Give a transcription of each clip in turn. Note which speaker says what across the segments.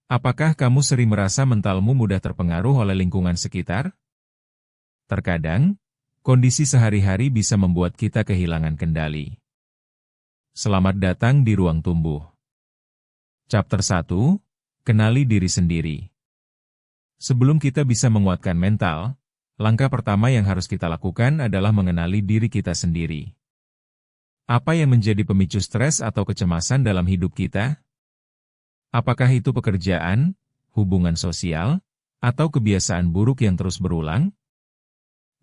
Speaker 1: Apakah kamu sering merasa mentalmu mudah terpengaruh oleh lingkungan sekitar? Terkadang, kondisi sehari-hari bisa membuat kita kehilangan kendali. Selamat datang di Ruang Tumbuh. Chapter 1, Kenali Diri Sendiri. Sebelum kita bisa menguatkan mental, langkah pertama yang harus kita lakukan adalah mengenali diri kita sendiri. Apa yang menjadi pemicu stres atau kecemasan dalam hidup kita? Apakah itu pekerjaan, hubungan sosial, atau kebiasaan buruk yang terus berulang?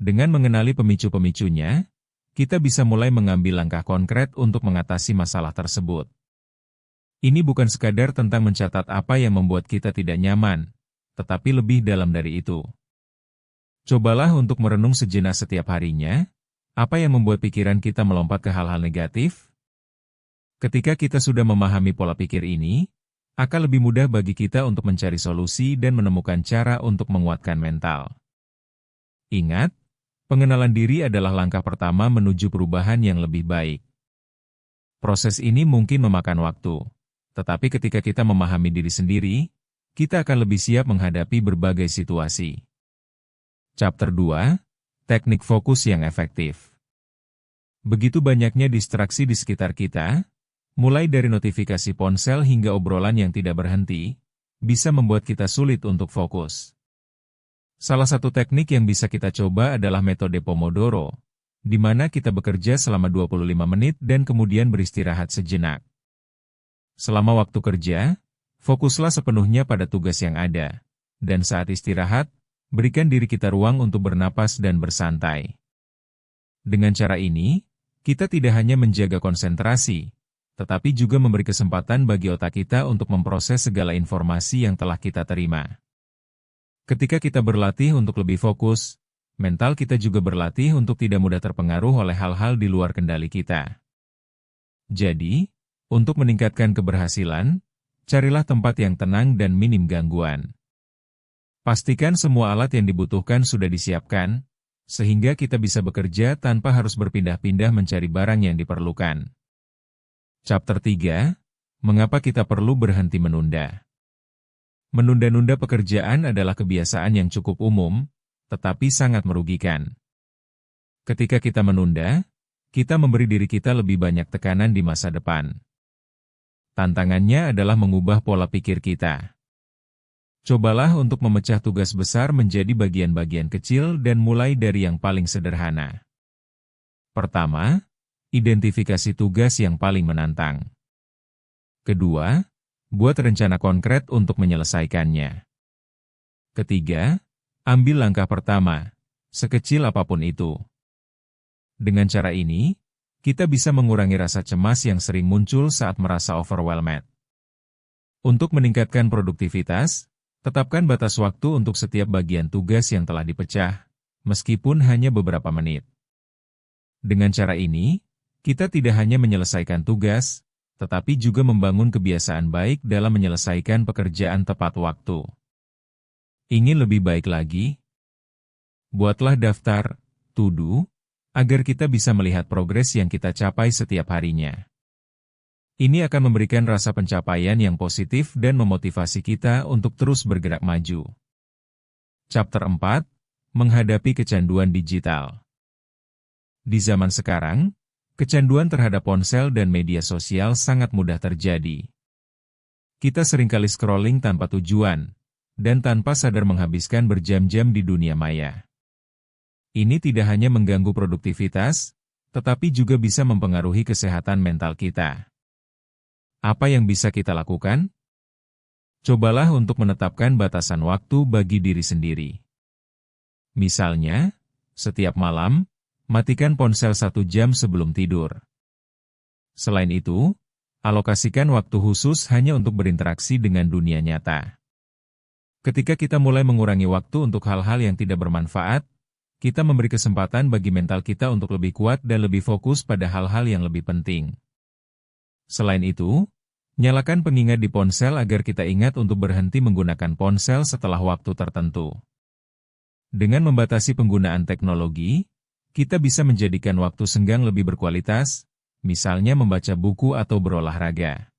Speaker 1: Dengan mengenali pemicu-pemicunya, kita bisa mulai mengambil langkah konkret untuk mengatasi masalah tersebut. Ini bukan sekadar tentang mencatat apa yang membuat kita tidak nyaman, tetapi lebih dalam dari itu. Cobalah untuk merenung sejenak setiap harinya, apa yang membuat pikiran kita melompat ke hal-hal negatif? Ketika kita sudah memahami pola pikir ini, akan lebih mudah bagi kita untuk mencari solusi dan menemukan cara untuk menguatkan mental. Ingat, pengenalan diri adalah langkah pertama menuju perubahan yang lebih baik. Proses ini mungkin memakan waktu, tetapi ketika kita memahami diri sendiri, kita akan lebih siap menghadapi berbagai situasi. Chapter 2, Teknik Fokus yang Efektif. Begitu banyaknya distraksi di sekitar kita, mulai dari notifikasi ponsel hingga obrolan yang tidak berhenti, bisa membuat kita sulit untuk fokus. Salah satu teknik yang bisa kita coba adalah metode Pomodoro, di mana kita bekerja selama 25 menit dan kemudian beristirahat sejenak. Selama waktu kerja, fokuslah sepenuhnya pada tugas yang ada, dan saat istirahat, berikan diri kita ruang untuk bernapas dan bersantai. Dengan cara ini, kita tidak hanya menjaga konsentrasi, tetapi juga memberi kesempatan bagi otak kita untuk memproses segala informasi yang telah kita terima. Ketika kita berlatih untuk lebih fokus, mental kita juga berlatih untuk tidak mudah terpengaruh oleh hal-hal di luar kendali kita. Jadi, untuk meningkatkan keberhasilan, carilah tempat yang tenang dan minim gangguan. Pastikan semua alat yang dibutuhkan sudah disiapkan, sehingga kita bisa bekerja tanpa harus berpindah-pindah mencari barang yang diperlukan. Chapter 3, Mengapa kita perlu berhenti menunda? Menunda-nunda pekerjaan adalah kebiasaan yang cukup umum, tetapi sangat merugikan. Ketika kita menunda, kita memberi diri kita lebih banyak tekanan di masa depan. Tantangannya adalah mengubah pola pikir kita. Cobalah untuk memecah tugas besar menjadi bagian-bagian kecil dan mulai dari yang paling sederhana. Pertama, identifikasi tugas yang paling menantang. Kedua, buat rencana konkret untuk menyelesaikannya. Ketiga, ambil langkah pertama, sekecil apapun itu. Dengan cara ini, kita bisa mengurangi rasa cemas yang sering muncul saat merasa overwhelmed. Untuk meningkatkan produktivitas, tetapkan batas waktu untuk setiap bagian tugas yang telah dipecah, meskipun hanya beberapa menit. Dengan cara ini, kita tidak hanya menyelesaikan tugas, tetapi juga membangun kebiasaan baik dalam menyelesaikan pekerjaan tepat waktu. Ingin lebih baik lagi? Buatlah daftar to-do, agar kita bisa melihat progres yang kita capai setiap harinya. Ini akan memberikan rasa pencapaian yang positif dan memotivasi kita untuk terus bergerak maju. Chapter 4, Menghadapi Kecanduan Digital. Di zaman sekarang, kecanduan terhadap ponsel dan media sosial sangat mudah terjadi. Kita seringkali scrolling tanpa tujuan, dan tanpa sadar menghabiskan berjam-jam di dunia maya. Ini tidak hanya mengganggu produktivitas, tetapi juga bisa mempengaruhi kesehatan mental kita. Apa yang bisa kita lakukan? Cobalah untuk menetapkan batasan waktu bagi diri sendiri. Misalnya, setiap malam, matikan ponsel 1 jam sebelum tidur. Selain itu, alokasikan waktu khusus hanya untuk berinteraksi dengan dunia nyata. Ketika kita mulai mengurangi waktu untuk hal-hal yang tidak bermanfaat, kita memberi kesempatan bagi mental kita untuk lebih kuat dan lebih fokus pada hal-hal yang lebih penting. Selain itu, nyalakan pengingat di ponsel agar kita ingat untuk berhenti menggunakan ponsel setelah waktu tertentu. Dengan membatasi penggunaan teknologi, kita bisa menjadikan waktu senggang lebih berkualitas, misalnya membaca buku atau berolahraga.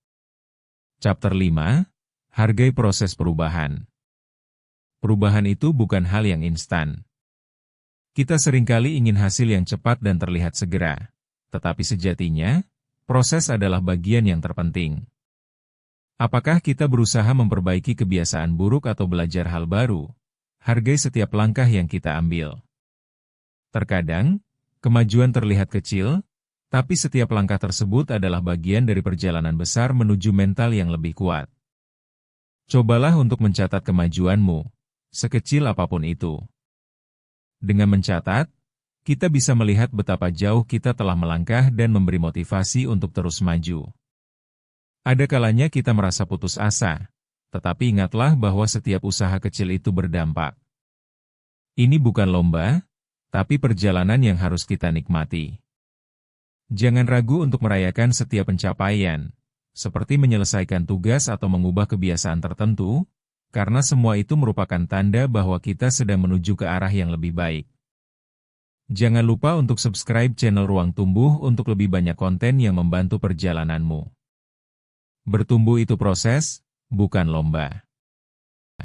Speaker 1: Chapter 5, Hargai proses perubahan. Perubahan itu bukan hal yang instan. Kita seringkali ingin hasil yang cepat dan terlihat segera, tetapi sejatinya, proses adalah bagian yang terpenting. Apakah kita berusaha memperbaiki kebiasaan buruk atau belajar hal baru? Hargai setiap langkah yang kita ambil. Terkadang, kemajuan terlihat kecil, tapi setiap langkah tersebut adalah bagian dari perjalanan besar menuju mental yang lebih kuat. Cobalah untuk mencatat kemajuanmu, sekecil apapun itu. Dengan mencatat, kita bisa melihat betapa jauh kita telah melangkah dan memberi motivasi untuk terus maju. Ada kalanya kita merasa putus asa, tetapi ingatlah bahwa setiap usaha kecil itu berdampak. Ini bukan lomba, tapi perjalanan yang harus kita nikmati. Jangan ragu untuk merayakan setiap pencapaian, seperti menyelesaikan tugas atau mengubah kebiasaan tertentu, karena semua itu merupakan tanda bahwa kita sedang menuju ke arah yang lebih baik. Jangan lupa untuk subscribe channel Ruang Tumbuh untuk lebih banyak konten yang membantu perjalananmu. Bertumbuh itu proses, bukan lomba.